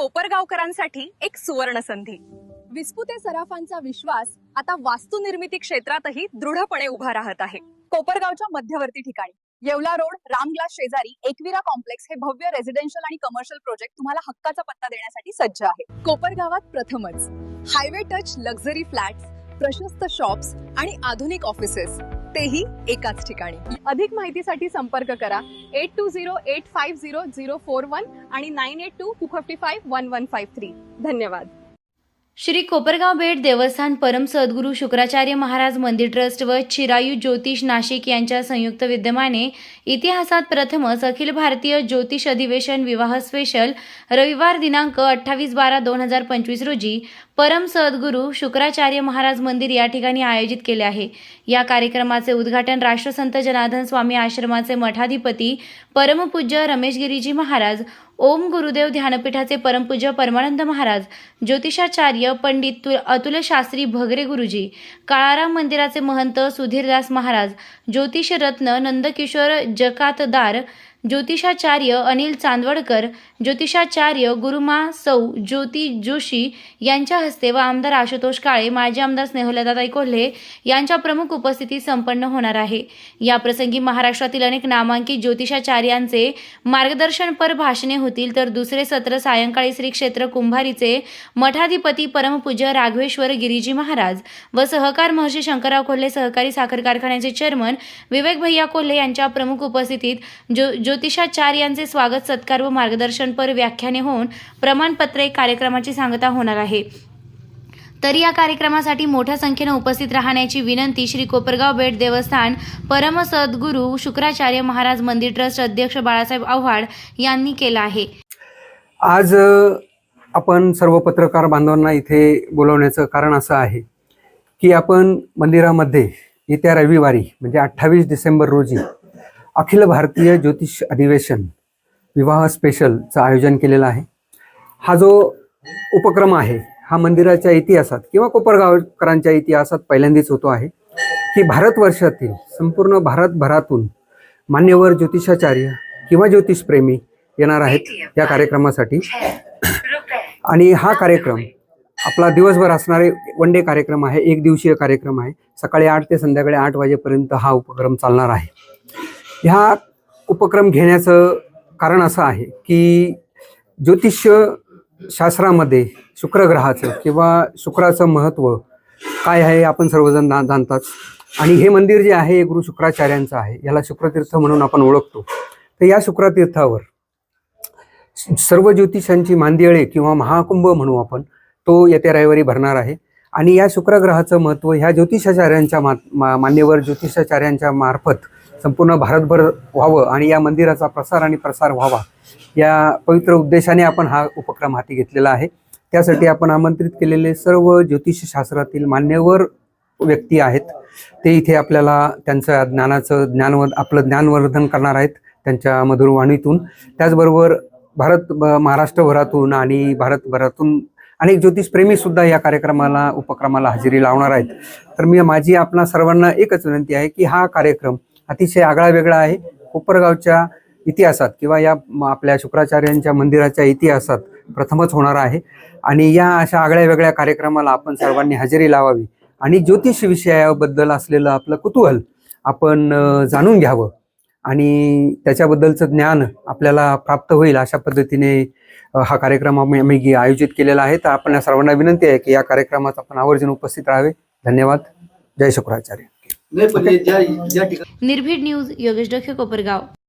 कोपरगावकरांसाठी एक सुवर्ण संधी। विस्पुते सराफांचा विश्वास आता वास्तुनिर्मिती क्षेत्रातही दृढपणे उभा राहत आहे। कोपरगावच्या मध्यवर्ती ठिकाणी येवला रोड रामग्लास शेजारी एकविरा कॉम्प्लेक्स हे भव्य रेसिडेन्शियल आणि कमर्शियल प्रोजेक्ट तुम्हाला हक्काचा पत्ता देण्यासाठी सज्ज आहे। कोपरगावात प्रथमच हायवे टच लक्झरी फ्लॅट्स, प्रशस्त शॉप्स आणि आधुनिक ऑफिसेस, तेही एकाच ठिकाणी। अधिक माहितीसाठी संपर्क करा 8208500041 आणि 9822551153। धन्यवाद। श्री कोपरगाव बेट देवस्थान परम सद्गुरू शुक्राचार्य महाराज मंदिर ट्रस्ट व चिरायू ज्योतिष नाशिक यांच्या संयुक्त विद्यमाने इतिहासात प्रथमच अखिल भारतीय ज्योतिष अधिवेशन विवाह स्पेशल रविवार दिनांक 28/12/2025 रोजी परम सद्गुरू शुक्राचार्य महाराज मंदिर या ठिकाणी आयोजित केले आहे। या कार्यक्रमाचे उद्घाटन राष्ट्रसंत जनार्दन स्वामी आश्रमाचे मठाधिपती परमपूज्य रमेश गिरीजी महाराज, ओम गुरुदेव ध्यानपीठाचे परमपूज्य परमानंद महाराज, ज्योतिषाचार्य पंडित अतुल शास्त्री भगरे गुरुजी, काळाराम मंदिराचे महंत सुधीरदास महाराज, ज्योतिष रत्न नंदकिशोर जकातदार, ज्योतिषाचार्य अनिल चांदवडकर, ज्योतिषाचार्य गुरुमा सौ ज्योती जोशी यांच्या हस्ते व आमदार आशुतोष काळे, माजी आमदार स्नेहलताताई कोल्हे यांच्या प्रमुख उपस्थितीत संपन्न होणार आहे। या प्रसंगी महाराष्ट्रातील अनेक नामांकित ज्योतिषाचार्यांचे मार्गदर्शनपर भाषणे होतील, तर दुसरे सत्र सायंकाळी श्री क्षेत्र कुंभारीचे मठाधिपती परमपूज्य राघवेश्वर गिरीजी महाराज व सहकार महर्षी शंकरराव कोल्हे सहकारी साखर कारखान्याचे चेअरमन विवेक भैया कोल्हे यांच्या प्रमुख उपस्थितीत ज्योतिषाचार्यांचे स्वागत सत्कार व मार्गदर्शनपर व्याख्याने होऊन प्रमाणपत्रे कार्यक्रमाची सांगता होणार आहे। तरी या कार्यक्रमासाठी मोठ्या संख्येने उपस्थित राहण्याची विनंती श्री कोपरगाव बेट देवस्थान परम सद्गुरू शुक्राचार्य महाराज मंदिर ट्रस्ट अध्यक्ष बाळासाहेब आव्हाड यांनी केला आहे। आज आपण सर्व पत्रकार बांधवांना इथे बोलवण्याचं कारण असं आहे की आपण मंदिरामध्ये येत्या रविवारी म्हणजे 28 डिसेंबर रोजी अखिल भारतीय ज्योतिष अधिवेशन विवाह स्पेशलचं आयोजन केलेलं आहे। हा जो उपक्रम आहे हा मंदिराच्या इतिहासात किंवा कोपरगावकरांच्या इतिहासात पहिल्यांदाच होतो आहे की भारतवर्षातील संपूर्ण भारतभरातून मान्यवर ज्योतिषाचार्य किंवा ज्योतिषप्रेमी येणार आहेत या कार्यक्रमासाठी। आणि हा कार्यक्रम आपला दिवसभर असणारे वन डे कार्यक्रम आहे, एक दिवसीय कार्यक्रम आहे। सकाळी 8 ते संध्याकाळी 8 वाजेपर्यंत हा उपक्रम चालणार आहे। ह्या उपक्रम घेण्याचं कारण असं आहे की ज्योतिष शास्त्रामध्ये शुक्रग्रहाचं किंवा शुक्राचं महत्त्व काय आहे आपण सर्वजण जाणतात। आणि हे मंदिर जे आहे गुरु शुक्राचार्यांचं आहे, याला शुक्रतीर्थ म्हणून आपण ओळखतो। तर या शुक्रतीर्थावर सर्व ज्योतिषांची मांदियाळे किंवा महाकुंभ म्हणू आपण, तो येत्या रविवारी भरणार आहे। आणि या शुक्रग्रहाचं महत्त्व ह्या ज्योतिषाचार्यांच्या मान्यवर ज्योतिषाचार्यांच्या मार्फत संपूर्ण भारतभर व्हावं आणि या मंदिराचा प्रसार आणि प्रसार व्हावा या पवित्र उद्देशाने आपण हा उपक्रम हाती घेतलेला आहे। त्यासाठी आपण आमंत्रित केलेले सर्व ज्योतिषशास्त्रातील मान्यवर व्यक्ती आहेत, ते इथे आपल्याला त्यांचं आपलं ज्ञानवर्धन करणार आहेत त्यांच्या मधुर वाणीतून। त्याचबरोबर महाराष्ट्रभरातून आणि भारतभरातून अनेक ज्योतिषप्रेमी सुद्धा या उपक्रमाला हजेरी लावणार आहेत। तर माझी आपणा सर्वांना एकच विनंती आहे की हा कार्यक्रम अतिशय आगळा वेगळा आहे। कोपरगावच्या इतिहासात किंवा या आपल्या शुक्राचार्यांच्या मंदिराच्या इतिहासात प्रथमच होणार आहे। आणि या अशा आगळ्या वेगळ्या कार्यक्रमाला आपण सर्वांनी हजेरी लावावी आणि ज्योतिष विषयाबद्दल असलेलं आपलं कुतूहल आपण जाणून घ्यावं आणि त्याच्याबद्दलचं ज्ञान आपल्याला प्राप्त होईल अशा पद्धतीने हा कार्यक्रम आम्ही आयोजित केलेला आहे। तर आपण सर्वांना विनंती आहे की या कार्यक्रमात आपण आवर्जून उपस्थित राहावे। धन्यवाद। जय शुक्राचार्य। निर्भीड न्यूज योगेश डोके, कोपरगाव।